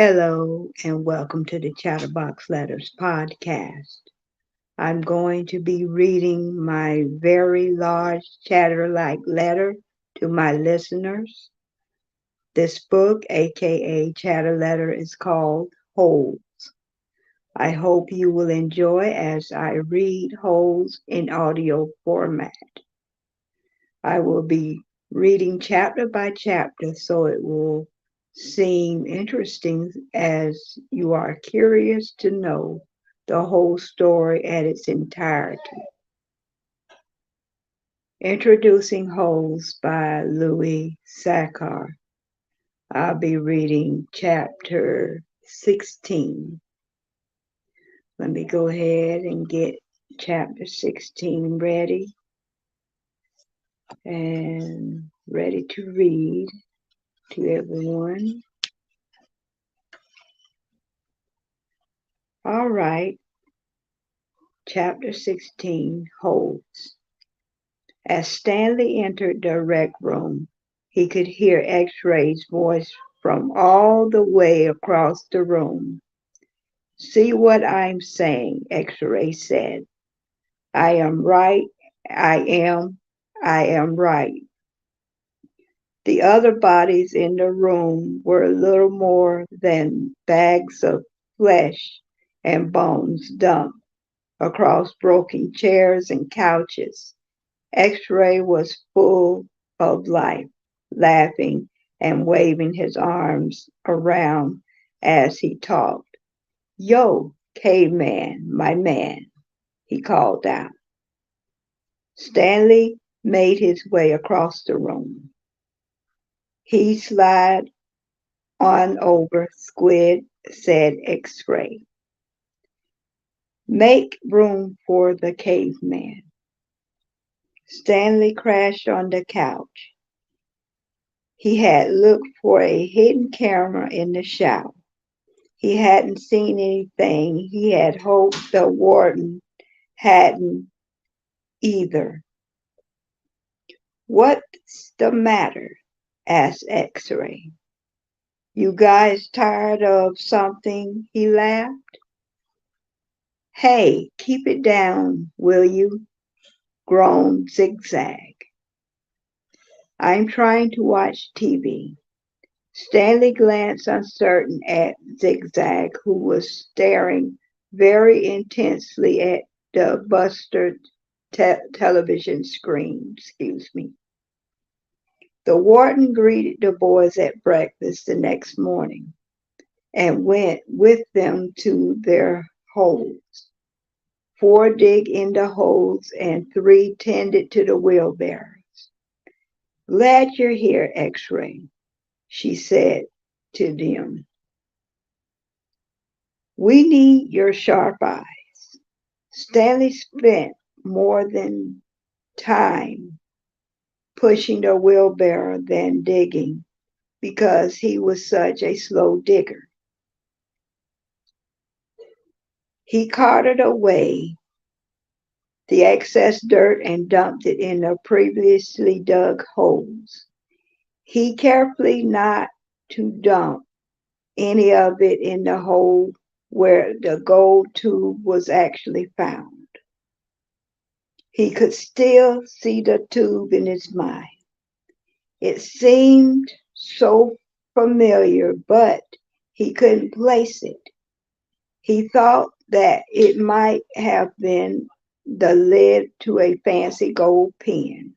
Hello and welcome to the Chatterbox Letters podcast. I'm going to be reading my very large chatter-like letter to my listeners. This book, aka Chatter Letter, is called Holes. I hope you will enjoy as I read Holes in audio format. I will be reading chapter by chapter so it will seem interesting as you are curious to know the whole story at its entirety. Introducing Holes by Louis Sachar. I'll be reading chapter 16. Let me go ahead and get chapter 16 ready and ready to read to everyone. All right, chapter 16, Holes. As Stanley entered the rec room, he could hear X-Ray's voice from all the way across the room. See what I'm saying, X-Ray said. I am right. I am right. The other bodies in the room were little more than bags of flesh and bones dumped across broken chairs and couches. X-Ray was full of life, laughing and waving his arms around as he talked. Yo, caveman, my man, he called out. Stanley made his way across the room. He slid on over, Squid, said X-Ray. Make room for the caveman. Stanley crashed on the couch. He had looked for a hidden camera in the shower. He hadn't seen anything. He had hoped the warden hadn't either. What's the matter? Asked X-Ray. You guys tired of something? He laughed. Hey, keep it down, will you? Groaned Zigzag. I'm trying to watch TV. Stanley glanced uncertain at Zigzag, who was staring very intensely at the busted television screen. The warden greeted the boys at breakfast the next morning and went with them to their holes. 4 dig in the holes and 3 tended to the wheelbarrows. Glad you're here, X-Ray, she said to them. We need your sharp eyes. Stanley spent more than time pushing the wheelbarrow than digging because he was such a slow digger. He carted away the excess dirt and dumped it in the previously dug holes. He carefully not to dump any of it in the hole where the gold tube was actually found. He could still see the tube in his mind. It seemed so familiar, but he couldn't place it. He thought that it might have been the lid to a fancy gold pen.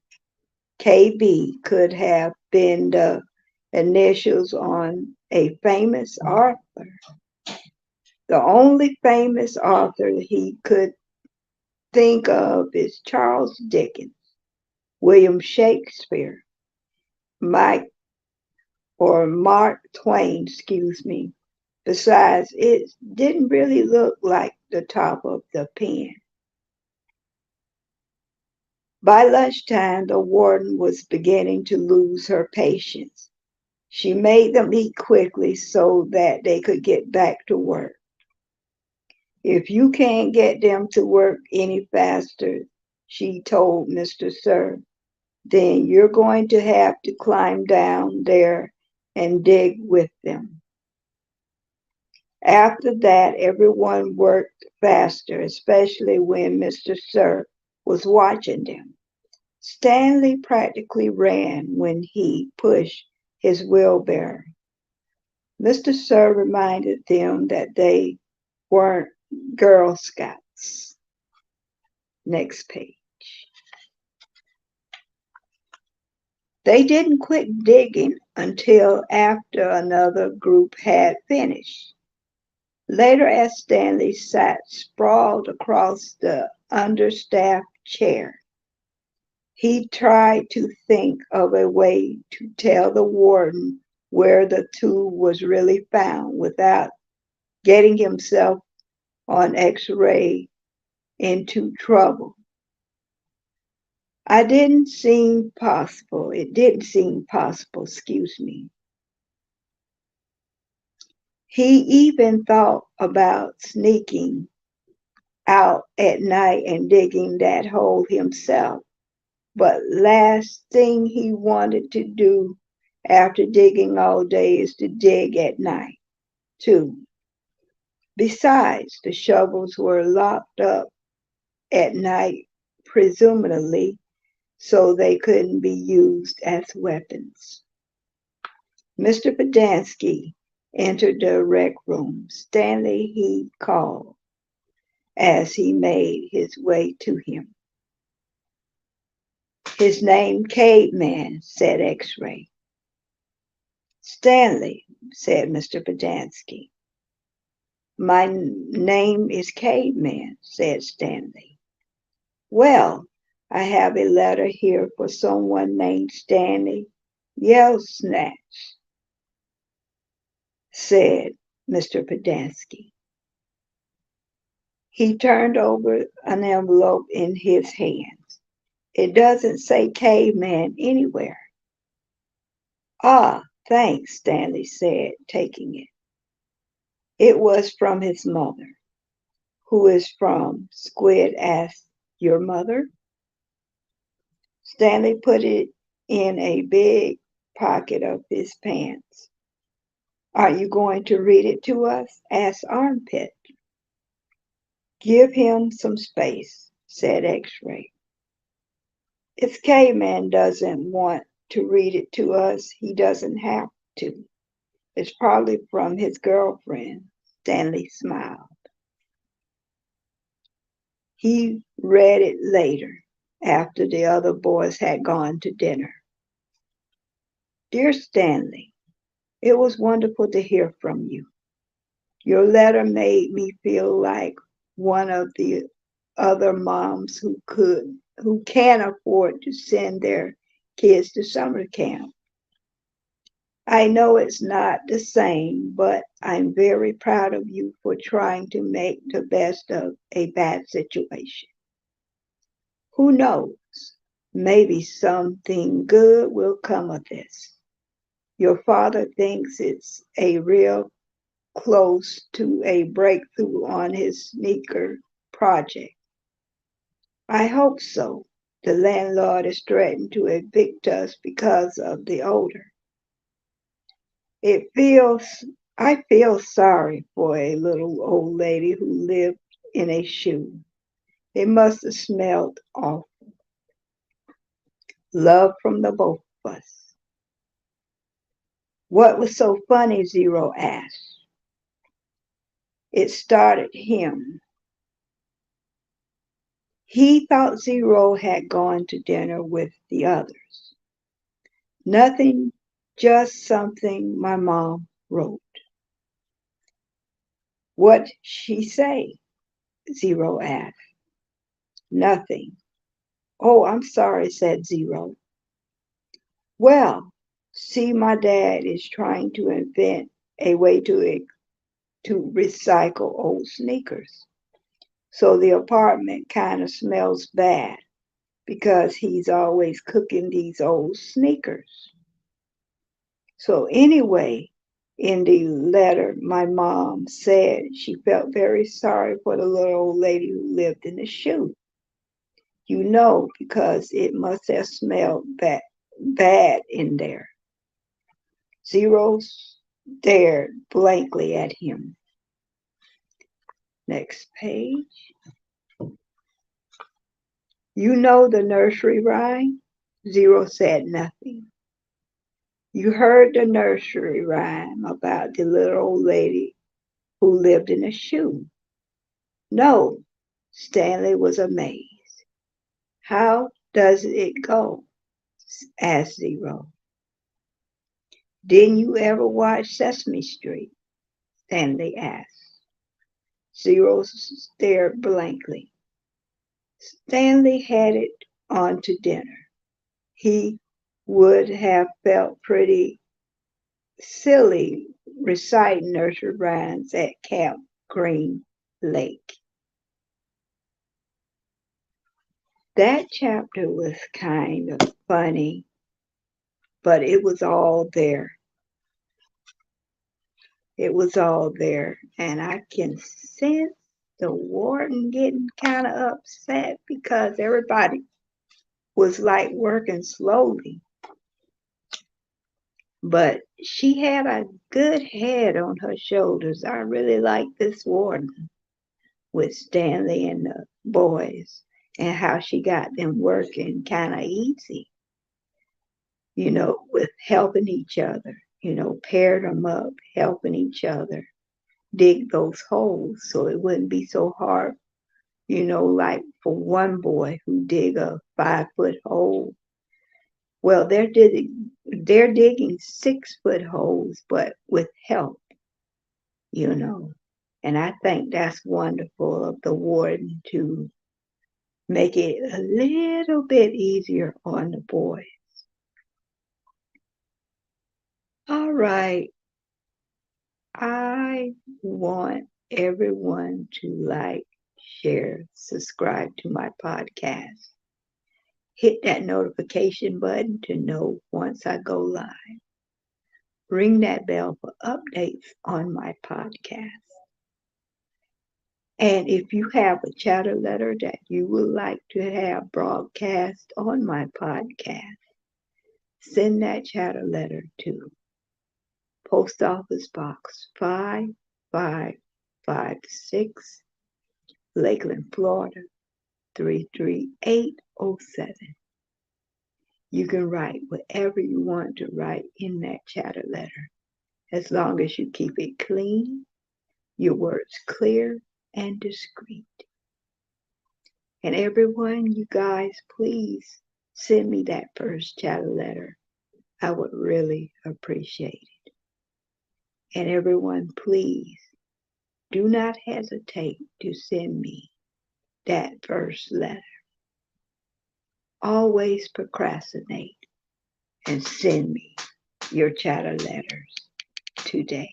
KB could have been the initials on a famous author. The only famous author he could think of is Charles Dickens, William Shakespeare, Mike or Mark Twain, Besides, it didn't really look like the top of the pen. By lunchtime, the warden was beginning to lose her patience. She made them eat quickly so that they could get back to work. If you can't get them to work any faster, she told Mr. Sir, then you're going to have to climb down there and dig with them. After that, everyone worked faster, especially when Mr. Sir was watching them. Stanley practically ran when he pushed his wheelbarrow. Mr. Sir reminded them that they weren't Girl Scouts. Next page. They didn't quit digging until after another group had finished. Later, as Stanley sat sprawled across the understaffed chair, he tried to think of a way to tell the warden where the tube was really found without getting himself on X-ray into trouble. It didn't seem possible, excuse me. He even thought about sneaking out at night and digging that hole himself. But last thing he wanted to do after digging all day is to dig at night, too. Besides, the shovels were locked up at night, presumably, so they couldn't be used as weapons. Mr. Podansky entered the rec room. Stanley, he called as he made his way to him. His name, Caveman, said X-ray. Stanley, said Mr. Podansky. My name is Caveman, said Stanley. Well, I have a letter here for someone named Stanley Yelsnatch, said Mr. Podansky. He turned over an envelope in his hands. It doesn't say Caveman anywhere. Ah, thanks, Stanley said, taking it. It was from his mother. Who is from? Squid asked. Your mother? Stanley put it in a big pocket of his pants. Are you going to read it to us? Asked Armpit. Give him some space, said X-ray. If Caveman doesn't want to read it to us, he doesn't have to. It's probably from his girlfriend. Stanley smiled. He read it later, after the other boys had gone to dinner. Dear Stanley, it was wonderful to hear from you. Your letter made me feel like one of the other moms who can't afford to send their kids to summer camp. I know it's not the same, but I'm very proud of you for trying to make the best of a bad situation. Who knows? Maybe something good will come of this. Your father thinks it's a real close to a breakthrough on his sneaker project. I hope so. The landlord is threatened to evict us because of the odor. It feels I feel sorry for a little old lady who lived in a shoe. It must have smelled awful. Love from the both of us. What was so funny? Zero asked. It started him. He thought Zero had gone to dinner with the others. Nothing, just something my mom wrote. What'd she say? Zero asked. Nothing. Oh, I'm sorry, said Zero. Well, see, my dad is trying to invent a way to recycle old sneakers. So the apartment kind of smells bad because he's always cooking these old sneakers. So anyway, in the letter, my mom said she felt very sorry for the little old lady who lived in the shoe. Because it must have smelled bad in there. Zero stared blankly at him. Next page. You know the nursery rhyme? Zero said nothing. You heard the nursery rhyme about the little old lady who lived in a shoe. No, Stanley was amazed. How does it go? Asked Zero. Didn't you ever watch Sesame Street? Stanley asked. Zero stared blankly. Stanley had it on to dinner. He would have felt pretty silly reciting nursery rhymes at Camp Green Lake. That chapter was kind of funny, but it was all there. It was all there. And I can sense the warden getting kind of upset because everybody was like working slowly. But she had a good head on her shoulders. I really like this warden with Stanley and the boys and how she got them working kind of easy, with helping each other, paired them up, helping each other dig those holes so it wouldn't be so hard, like for one boy who dig a 5-foot hole. Well, they're digging 6-foot holes, but with help, you know. And I think that's wonderful of the warden to make it a little bit easier on the boy. All right. I want everyone to like, share, subscribe to my podcast. Hit that notification button to know once I go live. Ring that bell for updates on my podcast. And if you have a chatter letter that you would like to have broadcast on my podcast, send that chatter letter to Post Office Box 5556, Lakeland, Florida 33807. You can write whatever you want to write in that chatter letter, as long as you keep it clean, your words clear and discreet. And everyone, you guys, please send me that first chatter letter. I would really appreciate it. And everyone, please do not hesitate to send me that first letter. Always procrastinate and send me your chatter letters today.